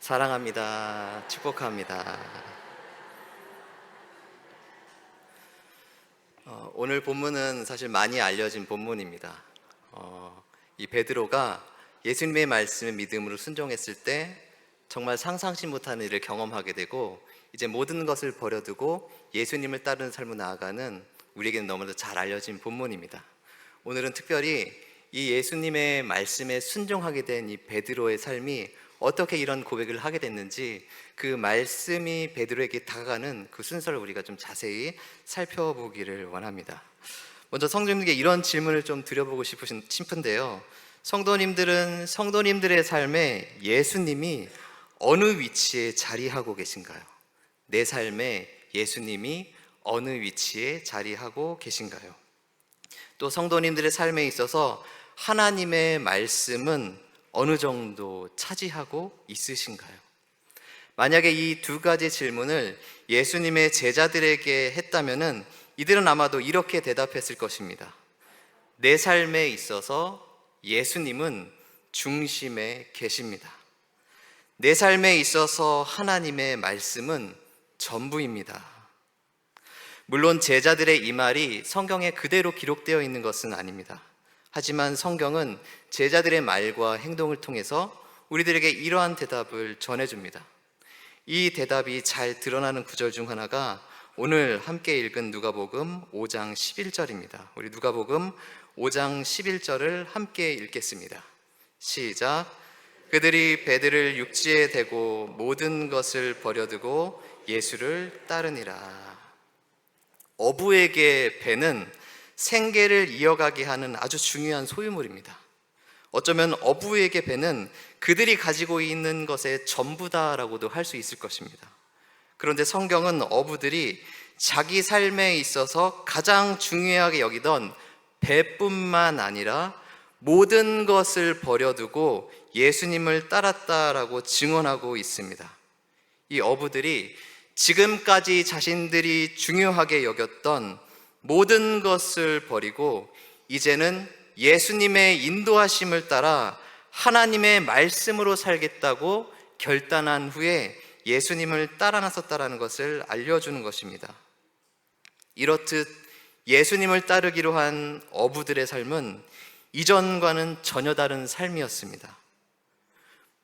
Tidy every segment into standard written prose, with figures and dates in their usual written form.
사랑합니다. 축복합니다. 오늘 본문은 사실 많이 알려진 본문입니다. 이 베드로가 예수님의 말씀을 믿음으로 순종했을 때 정말 상상치 못한 일을 경험하게 되고 이제 모든 것을 버려두고 예수님을 따르는 삶으로 나아가는 우리에게는 너무나도 잘 알려진 본문입니다. 오늘은 특별히 이 예수님의 말씀에 순종하게 된 이 베드로의 삶이 어떻게 이런 고백을 하게 됐는지, 그 말씀이 베드로에게 다가가는 그 순서를 우리가 좀 자세히 살펴보기를 원합니다. 먼저 성도님들에게 이런 질문을 좀 드려보고 싶은데요, 성도님들은 성도님들의 삶에 예수님이 어느 위치에 자리하고 계신가요? 내 삶에 예수님이 어느 위치에 자리하고 계신가요? 또 성도님들의 삶에 있어서 하나님의 말씀은 어느 정도 차지하고 있으신가요? 만약에 이 두 가지 질문을 예수님의 제자들에게 했다면은 이들은 아마도 이렇게 대답했을 것입니다. 내 삶에 있어서 예수님은 중심에 계십니다. 내 삶에 있어서 하나님의 말씀은 전부입니다. 물론 제자들의 이 말이 성경에 그대로 기록되어 있는 것은 아닙니다. 하지만 성경은 제자들의 말과 행동을 통해서 우리들에게 이러한 대답을 전해줍니다. 이 대답이 잘 드러나는 구절 중 하나가 오늘 함께 읽은 누가복음 5장 11절입니다. 우리 누가복음 5장 11절을 함께 읽겠습니다. 시작. 그들이 배들을 육지에 대고 모든 것을 버려두고 예수를 따르니라. 어부에게 배는 생계를 이어가게 하는 아주 중요한 소유물입니다. 어쩌면 어부에게 배는 그들이 가지고 있는 것의 전부다라고도 할 수 있을 것입니다. 그런데 성경은 어부들이 자기 삶에 있어서 가장 중요하게 여기던 배뿐만 아니라 모든 것을 버려두고 예수님을 따랐다라고 증언하고 있습니다. 이 어부들이 지금까지 자신들이 중요하게 여겼던 모든 것을 버리고 이제는 예수님의 인도하심을 따라 하나님의 말씀으로 살겠다고 결단한 후에 예수님을 따라 나섰다라는 것을 알려주는 것입니다. 이렇듯 예수님을 따르기로 한 어부들의 삶은 이전과는 전혀 다른 삶이었습니다.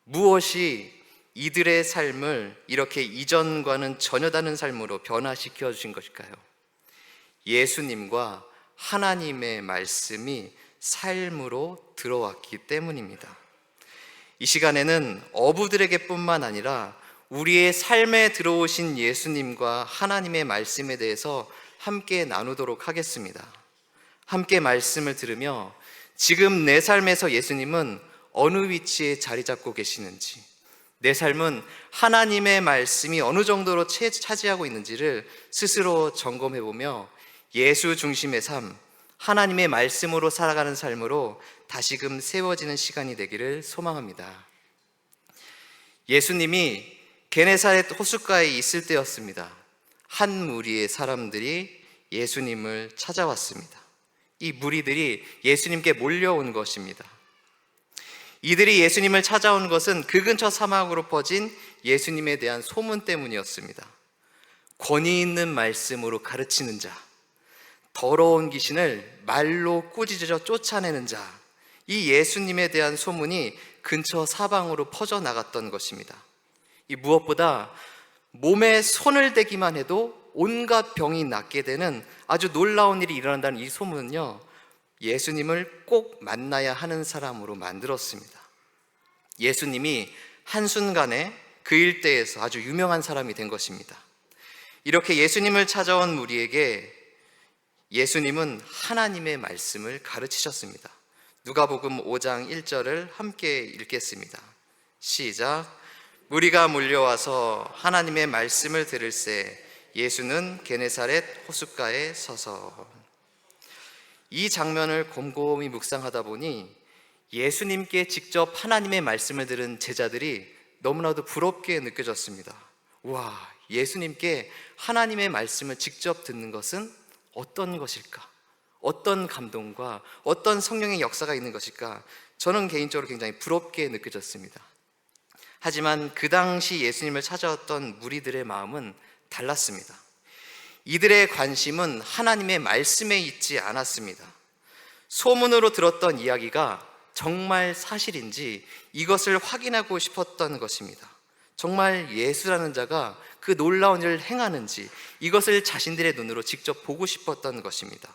무엇이 이들의 삶을 이렇게 이전과는 전혀 다른 삶으로 변화시켜 주신 것일까요? 예수님과 하나님의 말씀이 삶으로 들어왔기 때문입니다. 이 시간에는 어부들에게 뿐만 아니라 우리의 삶에 들어오신 예수님과 하나님의 말씀에 대해서 함께 나누도록 하겠습니다. 함께 말씀을 들으며 지금 내 삶에서 예수님은 어느 위치에 자리 잡고 계시는지, 내 삶은 하나님의 말씀이 어느 정도로 차지하고 있는지를 스스로 점검해보며 예수 중심의 삶, 하나님의 말씀으로 살아가는 삶으로 다시금 세워지는 시간이 되기를 소망합니다. 예수님이 게네사렛 호숫가에 있을 때였습니다. 한 무리의 사람들이 예수님을 찾아왔습니다. 이 무리들이 예수님께 몰려온 것입니다. 이들이 예수님을 찾아온 것은 그 근처 사막으로 퍼진 예수님에 대한 소문 때문이었습니다. 권위 있는 말씀으로 가르치는 자, 더러운 귀신을 말로 꾸짖어 쫓아내는 자, 이 예수님에 대한 소문이 근처 사방으로 퍼져나갔던 것입니다. 이 무엇보다 몸에 손을 대기만 해도 온갖 병이 낫게 되는 아주 놀라운 일이 일어난다는 이 소문은요, 예수님을 꼭 만나야 하는 사람으로 만들었습니다. 예수님이 한순간에 그 일대에서 아주 유명한 사람이 된 것입니다. 이렇게 예수님을 찾아온 무리에게 예수님은 하나님의 말씀을 가르치셨습니다. 누가복음 5장 1절을 함께 읽겠습니다. 시작. 무리가 몰려와서 하나님의 말씀을 들을새 예수는 게네사렛 호숫가에 서서. 이 장면을 곰곰이 묵상하다 보니 예수님께 직접 하나님의 말씀을 들은 제자들이 너무나도 부럽게 느껴졌습니다. 와, 예수님께 하나님의 말씀을 직접 듣는 것은 어떤 것일까? 어떤 감동과 어떤 성령의 역사가 있는 것일까? 저는 개인적으로 굉장히 부럽게 느껴졌습니다. 하지만 그 당시 예수님을 찾아왔던 무리들의 마음은 달랐습니다. 이들의 관심은 하나님의 말씀에 있지 않았습니다. 소문으로 들었던 이야기가 정말 사실인지 이것을 확인하고 싶었던 것입니다. 정말 예수라는 자가 그 놀라운 일을 행하는지 이것을 자신들의 눈으로 직접 보고 싶었던 것입니다.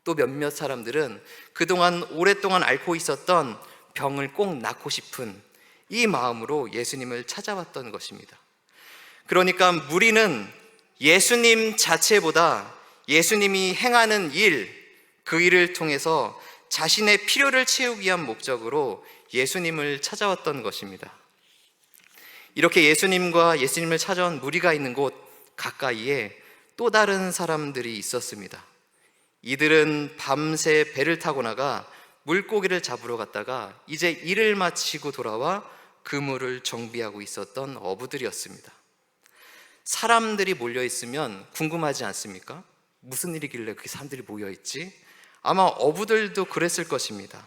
또 몇몇 사람들은 그동안 오랫동안 앓고 있었던 병을 꼭 낫고 싶은 이 마음으로 예수님을 찾아왔던 것입니다. 그러니까 무리는 예수님 자체보다 예수님이 행하는 일, 그 일을 통해서 자신의 필요를 채우기 위한 목적으로 예수님을 찾아왔던 것입니다. 이렇게 예수님을 찾아온 무리가 있는 곳 가까이에 또 다른 사람들이 있었습니다. 이들은 밤새 배를 타고 나가 물고기를 잡으러 갔다가 이제 일을 마치고 돌아와 그물을 정비하고 있었던 어부들이었습니다. 사람들이 몰려있으면 궁금하지 않습니까? 무슨 일이길래 그렇게 사람들이 모여있지? 아마 어부들도 그랬을 것입니다.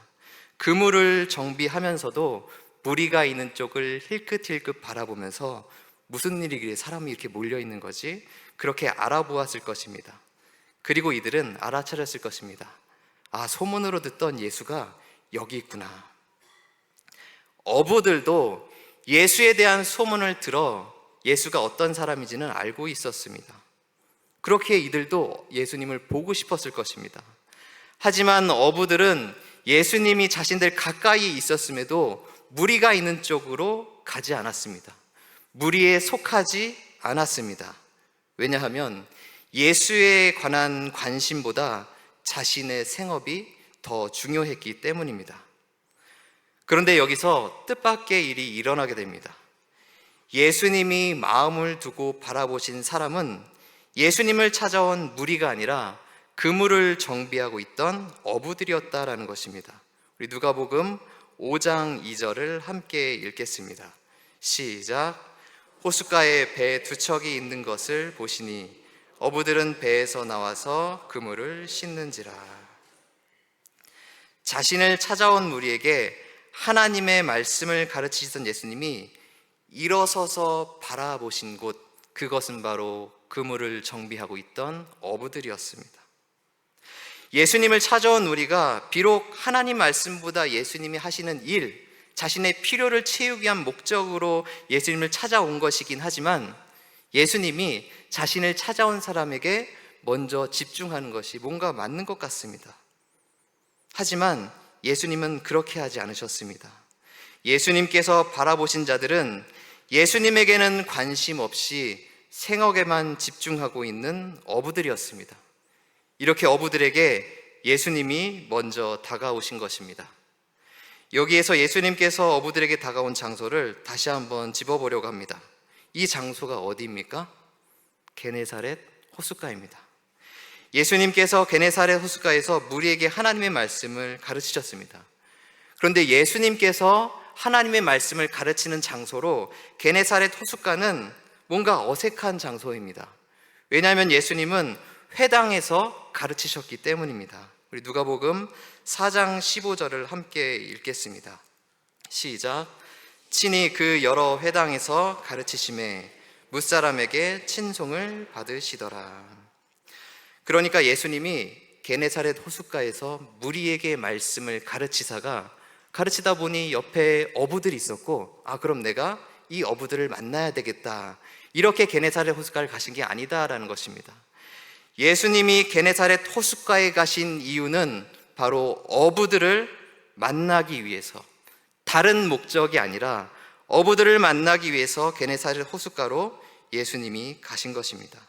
그물을 정비하면서도 무리가 있는 쪽을 힐끗힐끗 바라보면서 무슨 일이길래 사람이 이렇게 몰려있는 거지? 그렇게 알아보았을 것입니다. 그리고 이들은 알아차렸을 것입니다. 아, 소문으로 듣던 예수가 여기 있구나. 어부들도 예수에 대한 소문을 들어 예수가 어떤 사람인지는 알고 있었습니다. 그렇게 이들도 예수님을 보고 싶었을 것입니다. 하지만 어부들은 예수님이 자신들 가까이 있었음에도 무리가 있는 쪽으로 가지 않았습니다. 무리에 속하지 않았습니다. 왜냐하면 예수에 관한 관심보다 자신의 생업이 더 중요했기 때문입니다. 그런데 여기서 뜻밖의 일이 일어나게 됩니다. 예수님이 마음을 두고 바라보신 사람은 예수님을 찾아온 무리가 아니라 그물을 정비하고 있던 어부들이었다라는 것입니다. 우리 누가복음 5장 2절을 함께 읽겠습니다. 시작. 호숫가에 배 두 척이 있는 것을 보시니 어부들은 배에서 나와서 그물을 씻는지라. 자신을 찾아온 무리에게 하나님의 말씀을 가르치시던 예수님이 일어서서 바라보신 곳, 그것은 바로 그물을 정비하고 있던 어부들이었습니다. 예수님을 찾아온 우리가 비록 하나님 말씀보다 예수님이 하시는 일, 자신의 필요를 채우기 위한 목적으로 예수님을 찾아온 것이긴 하지만 예수님이 자신을 찾아온 사람에게 먼저 집중하는 것이 뭔가 맞는 것 같습니다. 하지만 예수님은 그렇게 하지 않으셨습니다. 예수님께서 바라보신 자들은 예수님에게는 관심 없이 생업에만 집중하고 있는 어부들이었습니다. 이렇게 어부들에게 예수님이 먼저 다가오신 것입니다. 여기에서 예수님께서 어부들에게 다가온 장소를 다시 한번 짚어보려고 합니다. 이 장소가 어디입니까? 게네사렛 호숫가입니다. 예수님께서 게네사렛 호숫가에서 무리에게 하나님의 말씀을 가르치셨습니다. 그런데 예수님께서 하나님의 말씀을 가르치는 장소로 게네사렛 호숫가는 뭔가 어색한 장소입니다. 왜냐하면 예수님은 회당에서 가르치셨기 때문입니다. 우리 누가복음 4장 15절을 함께 읽겠습니다. 시작. 친히 그 여러 회당에서 가르치심에 뭇사람에게 친송을 받으시더라. 그러니까 예수님이 게네사렛 호숫가에서 무리에게 말씀을 가르치다 보니 옆에 어부들이 있었고, 아, 그럼 내가 이 어부들을 만나야 되겠다, 이렇게 게네사렛 호숫가를 가신 게 아니다라는 것입니다. 예수님이 게네사렛 호숫가에 가신 이유는 바로 어부들을 만나기 위해서, 다른 목적이 아니라 어부들을 만나기 위해서 게네사렛 호숫가로 예수님이 가신 것입니다.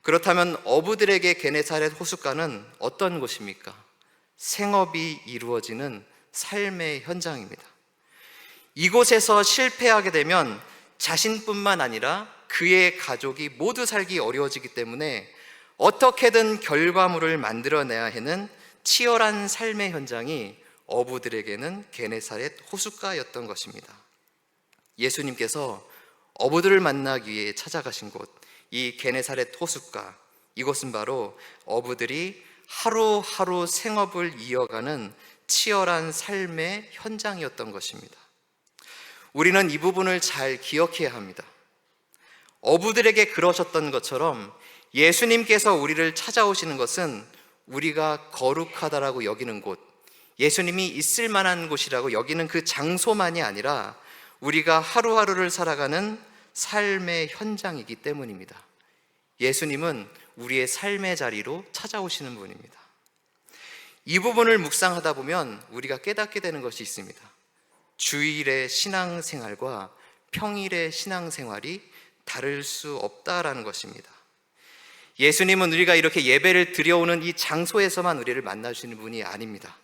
그렇다면 어부들에게 게네사렛 호숫가는 어떤 곳입니까? 생업이 이루어지는 삶의 현장입니다. 이곳에서 실패하게 되면 자신뿐만 아니라 그의 가족이 모두 살기 어려워지기 때문에 어떻게든 결과물을 만들어내야 하는 치열한 삶의 현장이 어부들에게는 게네사렛 호숫가였던 것입니다. 예수님께서 어부들을 만나기 위해 찾아가신 곳, 이 게네사렛 호숫가, 이곳은 바로 어부들이 하루하루 생업을 이어가는 치열한 삶의 현장이었던 것입니다. 우리는 이 부분을 잘 기억해야 합니다. 어부들에게 그러셨던 것처럼 예수님께서 우리를 찾아오시는 것은 우리가 거룩하다라고 여기는 곳, 예수님이 있을 만한 곳이라고 여기는 그 장소만이 아니라 우리가 하루하루를 살아가는 삶의 현장이기 때문입니다. 예수님은 우리의 삶의 자리로 찾아오시는 분입니다. 이 부분을 묵상하다 보면 우리가 깨닫게 되는 것이 있습니다. 주일의 신앙생활과 평일의 신앙생활이 다를 수 없다라는 것입니다. 예수님은 우리가 이렇게 예배를 드려오는 이 장소에서만 우리를 만나주시는 분이 아닙니다.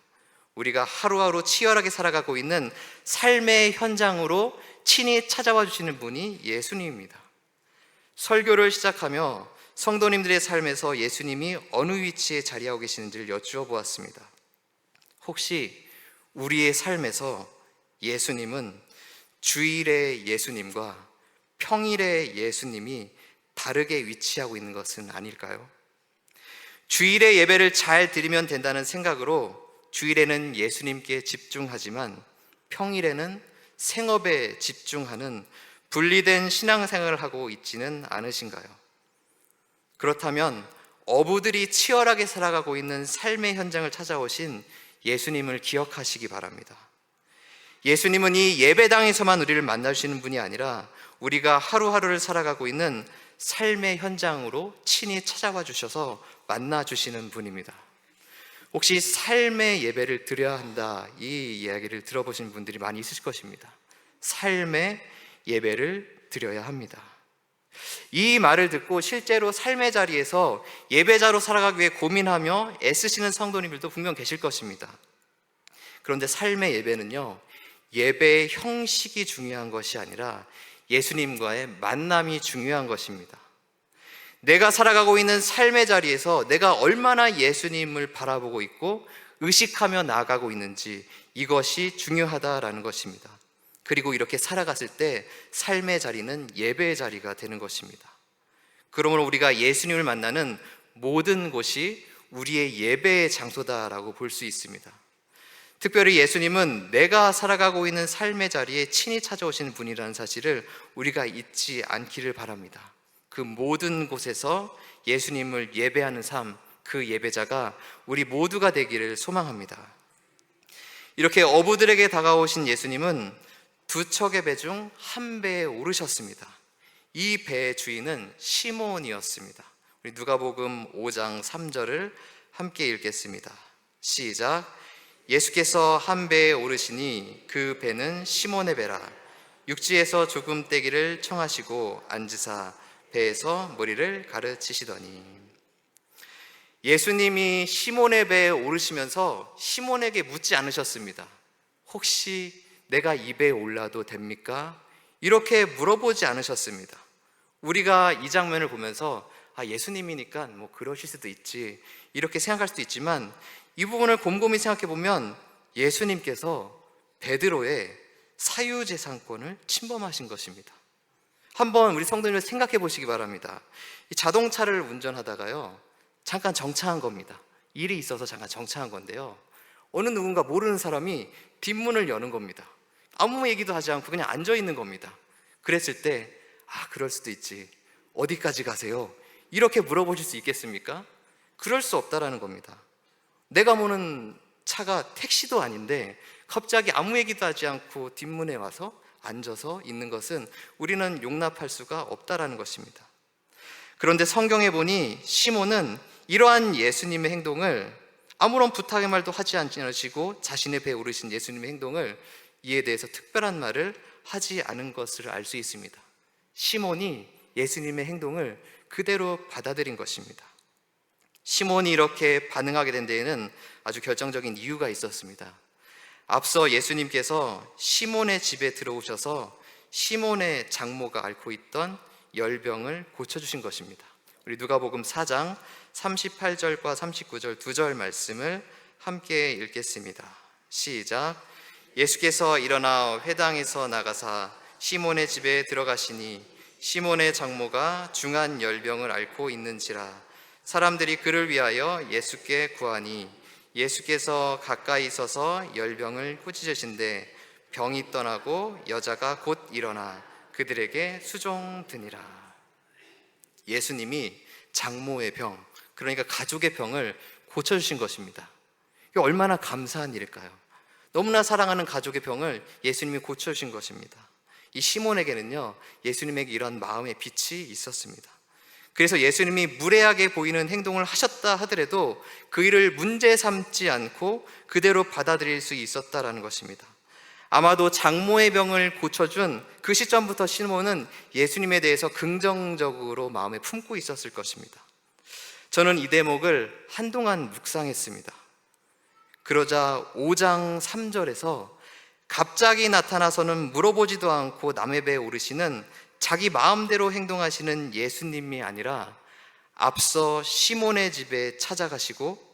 우리가 하루하루 치열하게 살아가고 있는 삶의 현장으로 친히 찾아와 주시는 분이 예수님입니다. 설교를 시작하며 성도님들의 삶에서 예수님이 어느 위치에 자리하고 계시는지를 여쭈어 보았습니다. 혹시 우리의 삶에서 예수님은 주일의 예수님과 평일의 예수님이 다르게 위치하고 있는 것은 아닐까요? 주일의 예배를 잘 드리면 된다는 생각으로 주일에는 예수님께 집중하지만 평일에는 생업에 집중하는 분리된 신앙생활을 하고 있지는 않으신가요? 그렇다면 어부들이 치열하게 살아가고 있는 삶의 현장을 찾아오신 예수님을 기억하시기 바랍니다. 예수님은 이 예배당에서만 우리를 만나주시는 분이 아니라 우리가 하루하루를 살아가고 있는 삶의 현장으로 친히 찾아와 주셔서 만나주시는 분입니다. 혹시 삶의 예배를 드려야 한다, 이 이야기를 들어보신 분들이 많이 있으실 것입니다. 삶의 예배를 드려야 합니다. 이 말을 듣고 실제로 삶의 자리에서 예배자로 살아가기 위해 고민하며 애쓰시는 성도님들도 분명 계실 것입니다. 그런데 삶의 예배는요, 예배의 형식이 중요한 것이 아니라 예수님과의 만남이 중요한 것입니다. 내가 살아가고 있는 삶의 자리에서 내가 얼마나 예수님을 바라보고 있고 의식하며 나아가고 있는지, 이것이 중요하다라는 것입니다. 그리고 이렇게 살아갔을 때 삶의 자리는 예배의 자리가 되는 것입니다. 그러므로 우리가 예수님을 만나는 모든 곳이 우리의 예배의 장소다라고 볼 수 있습니다. 특별히 예수님은 내가 살아가고 있는 삶의 자리에 친히 찾아오시는 분이라는 사실을 우리가 잊지 않기를 바랍니다. 그 모든 곳에서 예수님을 예배하는 삶, 그 예배자가 우리 모두가 되기를 소망합니다. 이렇게 어부들에게 다가오신 예수님은 두 척의 배 중 한 배에 오르셨습니다. 이 배의 주인은 시몬이었습니다. 우리 누가복음 5장 3절을 함께 읽겠습니다. 시작. 예수께서 한 배에 오르시니 그 배는 시몬의 배라. 육지에서 조금 떼기를 청하시고 앉으사 배에서 머리를 가르치시더니. 예수님이 시몬의 배에 오르시면서 시몬에게 묻지 않으셨습니다. 혹시 내가 이 배에 올라도 됩니까? 이렇게 물어보지 않으셨습니다. 우리가 이 장면을 보면서 예수님이니까 뭐 그러실 수도 있지, 이렇게 생각할 수도 있지만 이 부분을 곰곰이 생각해 보면 예수님께서 베드로의 사유재산권을 침범하신 것입니다. 한번 우리 성도님들 생각해 보시기 바랍니다. 이 자동차를 운전하다가요, 잠깐 정차한 겁니다. 일이 있어서 잠깐 정차한 건데요, 어느 누군가 모르는 사람이 뒷문을 여는 겁니다. 아무 얘기도 하지 않고 그냥 앉아 있는 겁니다. 그랬을 때 그럴 수도 있지, 어디까지 가세요? 이렇게 물어보실 수 있겠습니까? 그럴 수 없다라는 겁니다. 내가 모는 차가 택시도 아닌데 갑자기 아무 얘기도 하지 않고 뒷문에 와서 앉아서 있는 것은 우리는 용납할 수가 없다라는 것입니다. 그런데 성경에 보니 시몬은 이러한 예수님의 행동을, 아무런 부탁의 말도 하지 않으시고 자신의 배에 오르신 예수님의 행동을, 이에 대해서 특별한 말을 하지 않은 것을 알 수 있습니다. 시몬이 예수님의 행동을 그대로 받아들인 것입니다. 시몬이 이렇게 반응하게 된 데에는 아주 결정적인 이유가 있었습니다. 앞서 예수님께서 시몬의 집에 들어오셔서 시몬의 장모가 앓고 있던 열병을 고쳐주신 것입니다. 우리 누가복음 4장 38절과 39절 두 절 말씀을 함께 읽겠습니다. 시작. 예수께서 일어나 회당에서 나가사 시몬의 집에 들어가시니 시몬의 장모가 중한 열병을 앓고 있는지라. 사람들이 그를 위하여 예수께 구하니 예수께서 가까이 서서 열병을 꾸짖으신데 병이 떠나고 여자가 곧 일어나 그들에게 수종드니라. 예수님이 장모의 병, 그러니까 가족의 병을 고쳐주신 것입니다. 이게 얼마나 감사한 일일까요? 너무나 사랑하는 가족의 병을 예수님이 고쳐주신 것입니다. 이 시몬에게는요, 예수님에게 이런 마음의 빛이 있었습니다. 그래서 예수님이 무례하게 보이는 행동을 하셨다 하더라도 그 일을 문제 삼지 않고 그대로 받아들일 수 있었다라는 것입니다. 아마도 장모의 병을 고쳐준 그 시점부터 시몬은 예수님에 대해서 긍정적으로 마음에 품고 있었을 것입니다. 저는 이 대목을 한동안 묵상했습니다. 그러자 5장 3절에서 갑자기 나타나서는 물어보지도 않고 남의 배에 오르시는 자기 마음대로 행동하시는 예수님이 아니라 앞서 시몬의 집에 찾아가시고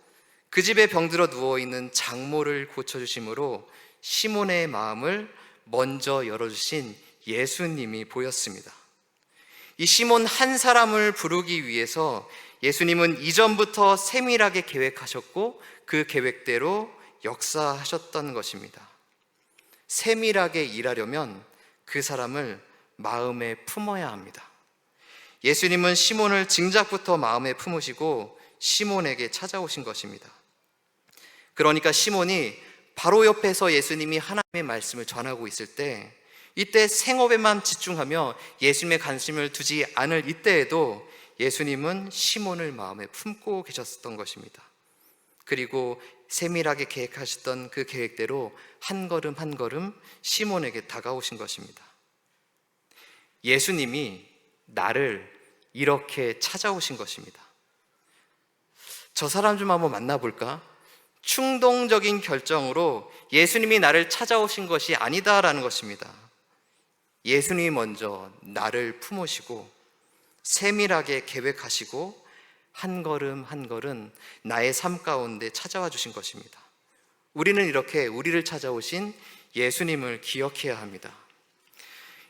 그 집에 병들어 누워있는 장모를 고쳐주심으로 시몬의 마음을 먼저 열어주신 예수님이 보였습니다. 이 시몬 한 사람을 부르기 위해서 예수님은 이전부터 세밀하게 계획하셨고 그 계획대로 역사하셨던 것입니다. 세밀하게 일하려면 그 사람을 마음에 품어야 합니다. 예수님은 시몬을 증작부터 마음에 품으시고 시몬에게 찾아오신 것입니다. 그러니까 시몬이 바로 옆에서 예수님이 하나님의 말씀을 전하고 있을 때, 이때 생업에만 집중하며 예수님의 관심을 두지 않을 이때에도 예수님은 시몬을 마음에 품고 계셨던 것입니다. 그리고 세밀하게 계획하셨던 그 계획대로 한 걸음 한 걸음 시몬에게 다가오신 것입니다. 예수님이 나를 이렇게 찾아오신 것입니다. 저 사람 좀 한번 만나볼까? 충동적인 결정으로 예수님이 나를 찾아오신 것이 아니다라는 것입니다. 예수님이 먼저 나를 품으시고 세밀하게 계획하시고 한 걸음 한 걸음 나의 삶 가운데 찾아와 주신 것입니다. 우리는 이렇게 우리를 찾아오신 예수님을 기억해야 합니다.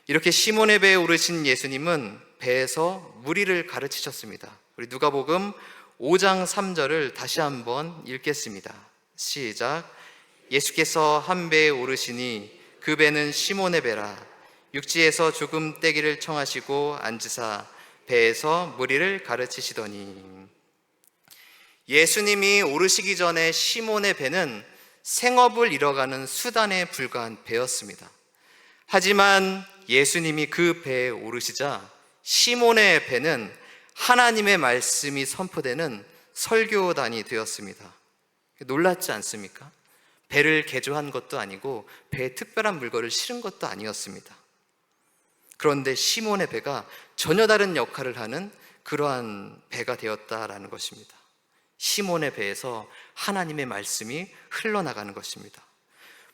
이렇게 시몬의 배에 오르신 예수님은 배에서 무리를 가르치셨습니다. 우리 누가복음 5장 3절을 다시 한번 읽겠습니다. 시작. 예수께서 한 배에 오르시니 그 배는 시몬의 배라. 육지에서 조금 떼기를 청하시고 앉으사 배에서 무리를 가르치시더니. 예수님이 오르시기 전에 시몬의 배는 생업을 이뤄가는 수단에 불과한 배였습니다. 하지만 예수님이 그 배에 오르시자 시몬의 배는 하나님의 말씀이 선포되는 설교단이 되었습니다. 놀랍지 않습니까? 배를 개조한 것도 아니고 배에 특별한 물건을 실은 것도 아니었습니다. 그런데 시몬의 배가 전혀 다른 역할을 하는 그러한 배가 되었다라는 것입니다. 시몬의 배에서 하나님의 말씀이 흘러나가는 것입니다.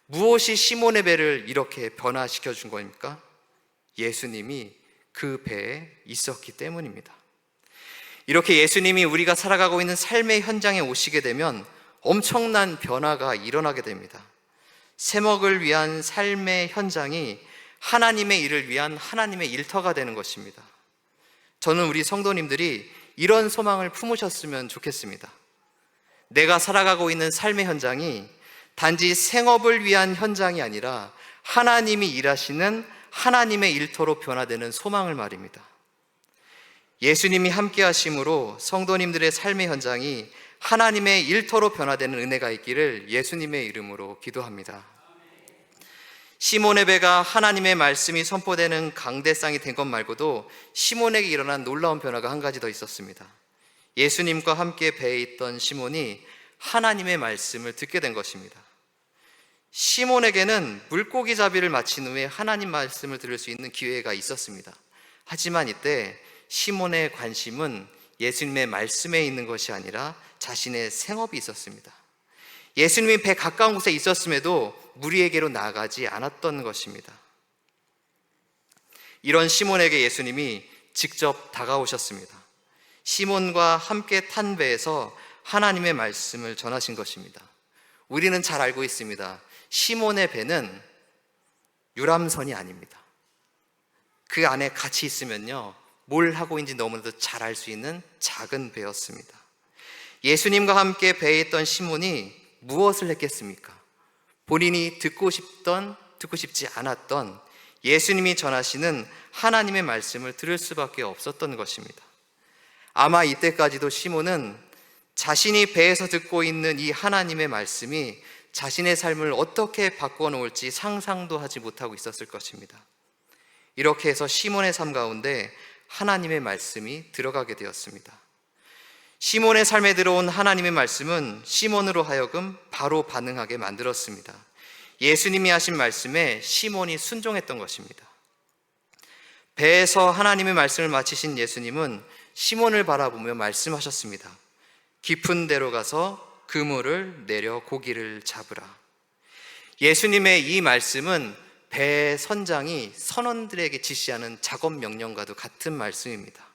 무엇이 시몬의 배를 이렇게 변화시켜 준 겁니까? 예수님이 그 배에 있었기 때문입니다. 이렇게 예수님이 우리가 살아가고 있는 삶의 현장에 오시게 되면 엄청난 변화가 일어나게 됩니다. 세먹을 위한 삶의 현장이 하나님의 일을 위한 하나님의 일터가 되는 것입니다. 저는 우리 성도님들이 이런 소망을 품으셨으면 좋겠습니다. 내가 살아가고 있는 삶의 현장이 단지 생업을 위한 현장이 아니라 하나님이 일하시는 하나님의 일터로 변화되는 소망을 말입니다. 예수님이 함께 하심으로 성도님들의 삶의 현장이 하나님의 일터로 변화되는 은혜가 있기를 예수님의 이름으로 기도합니다. 시몬의 배가 하나님의 말씀이 선포되는 강대상이 된 것 말고도 시몬에게 일어난 놀라운 변화가 한 가지 더 있었습니다. 예수님과 함께 배에 있던 시몬이 하나님의 말씀을 듣게 된 것입니다. 시몬에게는 물고기 잡이를 마친 후에 하나님 말씀을 들을 수 있는 기회가 있었습니다. 하지만 이때 시몬의 관심은 예수님의 말씀에 있는 것이 아니라 자신의 생업이 있었습니다. 예수님이 배 가까운 곳에 있었음에도 무리에게로 나아가지 않았던 것입니다. 이런 시몬에게 예수님이 직접 다가오셨습니다. 시몬과 함께 탄 배에서 하나님의 말씀을 전하신 것입니다. 우리는 잘 알고 있습니다. 시몬의 배는 유람선이 아닙니다. 그 안에 같이 있으면요, 뭘 하고 있는지 너무나도 잘 알 수 있는 작은 배였습니다. 예수님과 함께 배에 있던 시몬이 무엇을 했겠습니까? 본인이 듣고 싶던 듣고 싶지 않았던 예수님이 전하시는 하나님의 말씀을 들을 수밖에 없었던 것입니다. 아마 이때까지도 시몬은 자신이 배에서 듣고 있는 이 하나님의 말씀이 자신의 삶을 어떻게 바꿔놓을지 상상도 하지 못하고 있었을 것입니다. 이렇게 해서 시몬의 삶 가운데 하나님의 말씀이 들어가게 되었습니다. 시몬의 삶에 들어온 하나님의 말씀은 시몬으로 하여금 바로 반응하게 만들었습니다. 예수님이 하신 말씀에 시몬이 순종했던 것입니다. 배에서 하나님의 말씀을 마치신 예수님은 시몬을 바라보며 말씀하셨습니다. 깊은 데로 가서 그물을 내려 고기를 잡으라. 예수님의 이 말씀은 배 선장이 선원들에게 지시하는 작업 명령과도 같은 말씀입니다.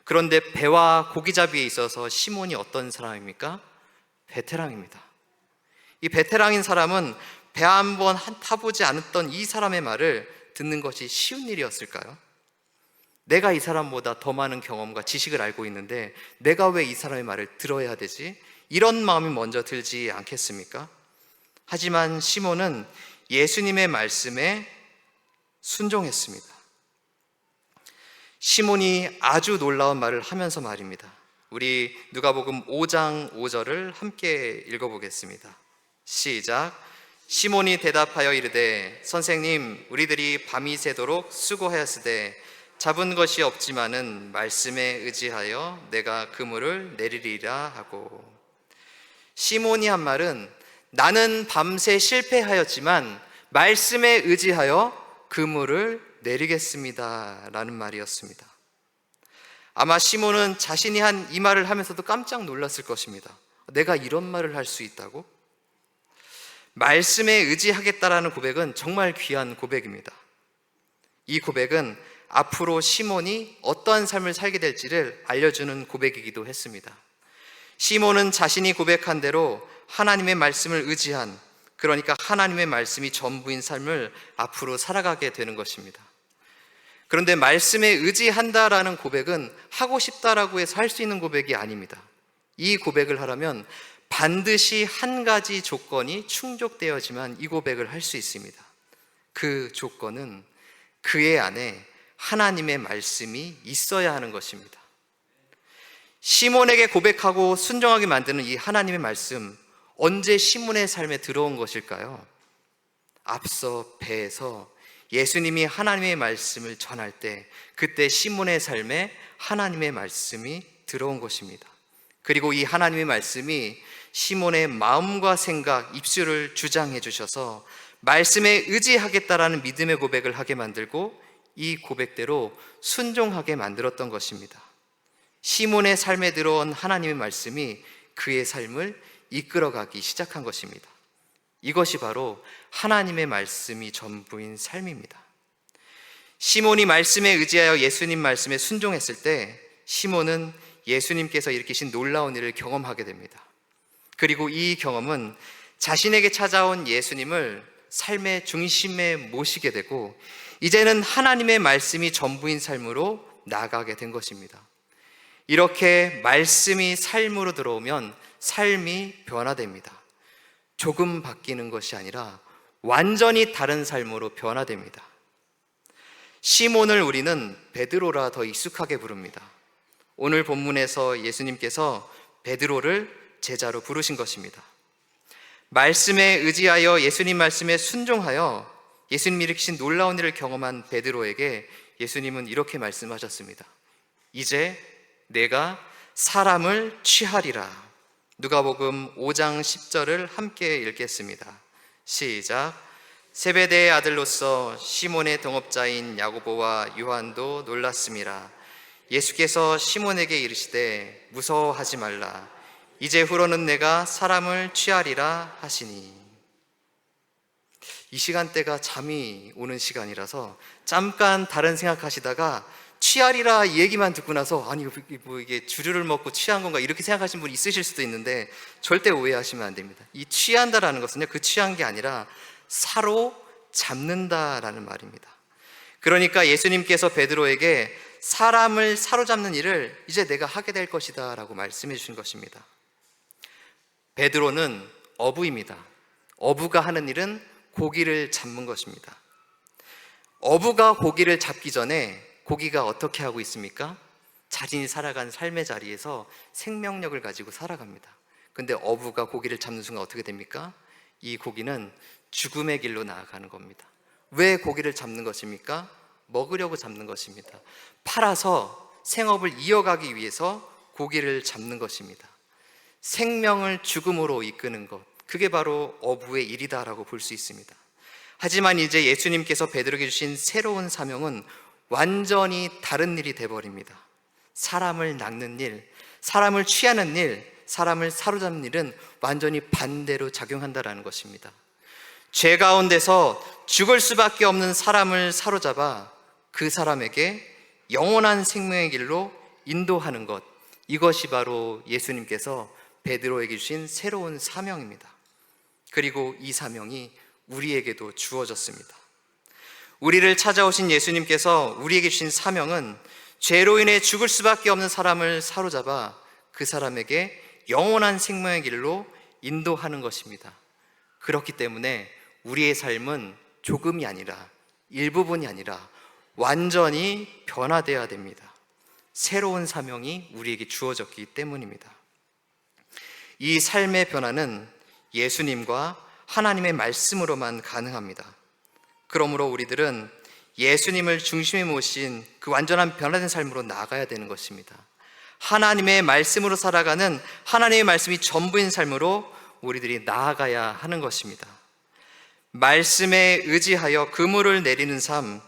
그런데 배와 고기잡이에 있어서 시몬이 어떤 사람입니까? 베테랑입니다. 이 베테랑인 사람은 배 한 번 타보지 않았던 이 사람의 말을 듣는 것이 쉬운 일이었을까요? 내가 이 사람보다 더 많은 경험과 지식을 알고 있는데 내가 왜 이 사람의 말을 들어야 되지? 이런 마음이 먼저 들지 않겠습니까? 하지만 시몬은 예수님의 말씀에 순종했습니다. 시몬이 아주 놀라운 말을 하면서 말입니다. 우리 누가복음 5장 5절을 함께 읽어보겠습니다. 시작. 시몬이 대답하여 이르되 선생님 우리들이 밤이 새도록 수고하였으되 잡은 것이 없지만은 말씀에 의지하여 내가 그물을 내리리라 하고. 시몬이 한 말은 나는 밤새 실패하였지만 말씀에 의지하여 그물을 내리겠습니다 라는 말이었습니다. 아마 시몬은 자신이 한 이 말을 하면서도 깜짝 놀랐을 것입니다. 내가 이런 말을 할 수 있다고? 말씀에 의지하겠다라는 고백은 정말 귀한 고백입니다. 이 고백은 앞으로 시몬이 어떠한 삶을 살게 될지를 알려주는 고백이기도 했습니다. 시몬은 자신이 고백한 대로 하나님의 말씀을 의지한, 그러니까 하나님의 말씀이 전부인 삶을 앞으로 살아가게 되는 것입니다. 그런데 말씀에 의지한다라는 고백은 하고 싶다라고 해서 할 수 있는 고백이 아닙니다. 이 고백을 하려면 반드시 한 가지 조건이 충족되어야지만 이 고백을 할 수 있습니다. 그 조건은 그의 안에 하나님의 말씀이 있어야 하는 것입니다. 시몬에게 고백하고 순종하게 만드는 이 하나님의 말씀, 언제 시몬의 삶에 들어온 것일까요? 앞서 배에서 예수님이 하나님의 말씀을 전할 때 그때 시몬의 삶에 하나님의 말씀이 들어온 것입니다. 그리고 이 하나님의 말씀이 시몬의 마음과 생각, 입술을 주장해 주셔서 말씀에 의지하겠다라는 믿음의 고백을 하게 만들고 이 고백대로 순종하게 만들었던 것입니다. 시몬의 삶에 들어온 하나님의 말씀이 그의 삶을 이끌어가기 시작한 것입니다. 이것이 바로 하나님의 말씀이 전부인 삶입니다. 시몬이 말씀에 의지하여 예수님 말씀에 순종했을 때 시몬은 예수님께서 일으키신 놀라운 일을 경험하게 됩니다. 그리고 이 경험은 자신에게 찾아온 예수님을 삶의 중심에 모시게 되고 이제는 하나님의 말씀이 전부인 삶으로 나아가게 된 것입니다. 이렇게 말씀이 삶으로 들어오면 삶이 변화됩니다. 조금 바뀌는 것이 아니라 완전히 다른 삶으로 변화됩니다. 시몬을 우리는 베드로라 더 익숙하게 부릅니다. 오늘 본문에서 예수님께서 베드로를 제자로 부르신 것입니다. 말씀에 의지하여 예수님 말씀에 순종하여 예수님이 일으키신 놀라운 일을 경험한 베드로에게 예수님은 이렇게 말씀하셨습니다. 이제 내가 사람을 취하리라. 누가복음 5장 10절을 함께 읽겠습니다. 시작. 세베대의 아들로서 시몬의 동업자인 야고보와 요한도 놀랐습니다. 예수께서 시몬에게 이르시되 무서워하지 말라. 이제 후로는 내가 사람을 취하리라 하시니. 이 시간대가 잠이 오는 시간이라서 잠깐 다른 생각하시다가 취하리라 이 얘기만 듣고 나서 아니 뭐 이게 주류를 먹고 취한 건가 이렇게 생각하시는 분이 있으실 수도 있는데 절대 오해하시면 안 됩니다. 이 취한다라는 것은요, 그 취한 게 아니라 사로잡는다라는 말입니다. 그러니까 예수님께서 베드로에게 사람을 사로잡는 일을 이제 내가 하게 될 것이다 라고 말씀해 주신 것입니다. 베드로는 어부입니다. 어부가 하는 일은 고기를 잡는 것입니다. 어부가 고기를 잡기 전에 고기가 어떻게 하고 있습니까? 자신이 살아간 삶의 자리에서 생명력을 가지고 살아갑니다. 근데 어부가 고기를 잡는 순간 어떻게 됩니까? 이 고기는 죽음의 길로 나아가는 겁니다. 왜 고기를 잡는 것입니까? 먹으려고 잡는 것입니다. 팔아서 생업을 이어가기 위해서 고기를 잡는 것입니다. 생명을 죽음으로 이끄는 것, 그게 바로 어부의 일이다라고 볼 수 있습니다. 하지만 이제 예수님께서 베드로에게 주신 새로운 사명은 완전히 다른 일이 돼버립니다. 사람을 낚는 일, 사람을 취하는 일, 사람을 사로잡는 일은 완전히 반대로 작용한다라는 것입니다. 죄 가운데서 죽을 수밖에 없는 사람을 사로잡아 그 사람에게 영원한 생명의 길로 인도하는 것, 이것이 바로 예수님께서 베드로에게 주신 새로운 사명입니다. 그리고 이 사명이 우리에게도 주어졌습니다. 우리를 찾아오신 예수님께서 우리에게 주신 사명은 죄로 인해 죽을 수밖에 없는 사람을 사로잡아 그 사람에게 영원한 생명의 길로 인도하는 것입니다. 그렇기 때문에 우리의 삶은 조금이 아니라, 일부분이 아니라 완전히 변화되어야 됩니다. 새로운 사명이 우리에게 주어졌기 때문입니다. 이 삶의 변화는 예수님과 하나님의 말씀으로만 가능합니다. 그러므로 우리들은 예수님을 중심에 모신 그 완전한 변화된 삶으로 나아가야 되는 것입니다. 하나님의 말씀으로 살아가는, 하나님의 말씀이 전부인 삶으로 우리들이 나아가야 하는 것입니다. 말씀에 의지하여 그물을 내리는 삶,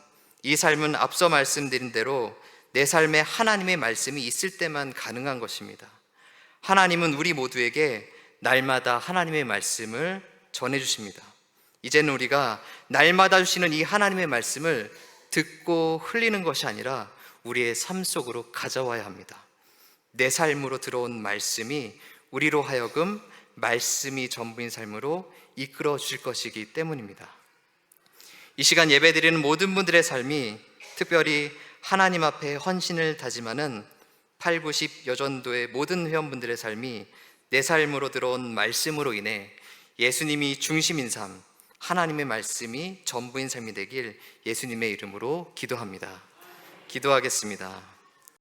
이 삶은 앞서 말씀드린 대로 내 삶에 하나님의 말씀이 있을 때만 가능한 것입니다. 하나님은 우리 모두에게 날마다 하나님의 말씀을 전해주십니다. 이제는 우리가 날마다 주시는 이 하나님의 말씀을 듣고 흘리는 것이 아니라 우리의 삶 속으로 가져와야 합니다. 내 삶으로 들어온 말씀이 우리로 하여금 말씀이 전부인 삶으로 이끌어 주실 것이기 때문입니다. 이 시간 예배드리는 모든 분들의 삶이, 특별히 하나님 앞에 헌신을 다짐하는 8, 90 여전도의 모든 회원분들의 삶이 내 삶으로 들어온 말씀으로 인해 예수님이 중심인 삶, 하나님의 말씀이 전부인 삶이 되길 예수님의 이름으로 기도합니다. 기도하겠습니다.